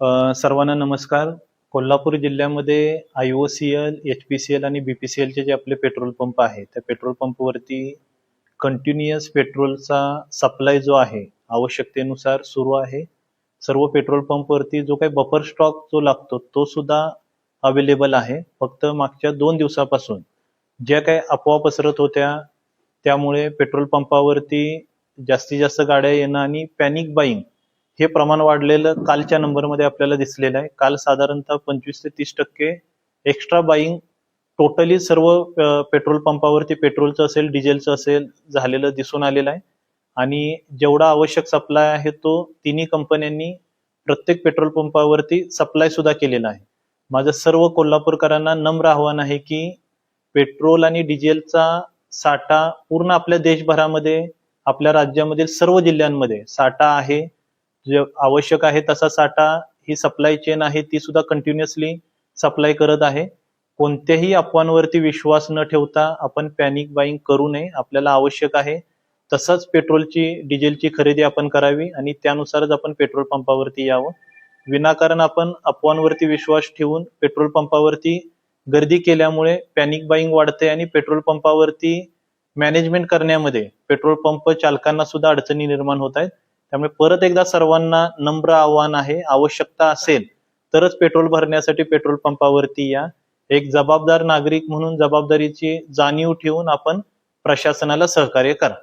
सर्वांना नमस्कार. कोल्हापूर जिल्ह्यामध्ये IOCL, HPCL आणि BPCL चे जे आपले पेट्रोल पंप आहे, त्या पेट्रोल पंपवरती कंटिन्युअस पेट्रोलचा सप्लाय जो आहे आवश्यकतेनुसार सुरू आहे. सर्व पेट्रोल पंपवरती जो काही बफर स्टॉक जो लागतो तो सुद्धा अवेलेबल आहे. फक्त मागच्या 2 दिवसापासून ज्या काही अफवा पसरत होत्या त्यामुळे पेट्रोल पंपावरती जास्तीत जास्त गाड्या येणं आणि पॅनिक बाईंग हे प्रमाण वाढलेलं कालच्या नंबरमध्ये आपल्याला दिसलेलं आहे. काल साधारणतः 25 ते 30% एक्स्ट्रा बाईंग टोटली सर्व पेट्रोल पंपावरती पेट्रोलचं असेल डिझेलचं असेल झालेलं दिसून आलेलं आहे. आणि जेवढा आवश्यक सप्लाय आहे तो तिन्ही कंपन्यांनी प्रत्येक पेट्रोल पंपावरती सप्लाय सुद्धा केलेला आहे. माझं सर्व कोल्हापूरकरांना नम्र आव्हान आहे की पेट्रोल आणि डिझेलचा साठा पूर्ण आपल्या देशभरामध्ये आपल्या राज्यामधील सर्व जिल्ह्यांमध्ये साठा आहे. जे आवश्यक आहे तसा साठा ही सप्लाय चेन आहे ती सुद्धा कंटिन्युअसली सप्लाय करत आहे. कोणत्याही अफवांवरती विश्वास न ठेवता आपण पॅनिक बाईंग करू नये. आपल्याला आवश्यक आहे तसंच पेट्रोलची डिझेलची खरेदी आपण करावी आणि त्यानुसारच आपण पेट्रोल पंपावरती यावं. विनाकारण आपण अफवांवरती विश्वास ठेवून पेट्रोल पंपावरती गर्दी केल्यामुळे पॅनिक बाईंग वाढते आणि पेट्रोल पंपावरती मॅनेजमेंट करण्यामध्ये पेट्रोल पंप चालकांना सुद्धा अडचणी निर्माण होत आहेत. त्यामुळे परत एकदा सर्वांना नम्र आव्हान आहे, आवश्यकता असेल तरच पेट्रोल भरण्यासाठी पेट्रोल पंपावरती या. एक जबाबदार नागरिक म्हणून जबाबदारीची जाणीव ठेवून आपण प्रशासनाला सहकार्य करा.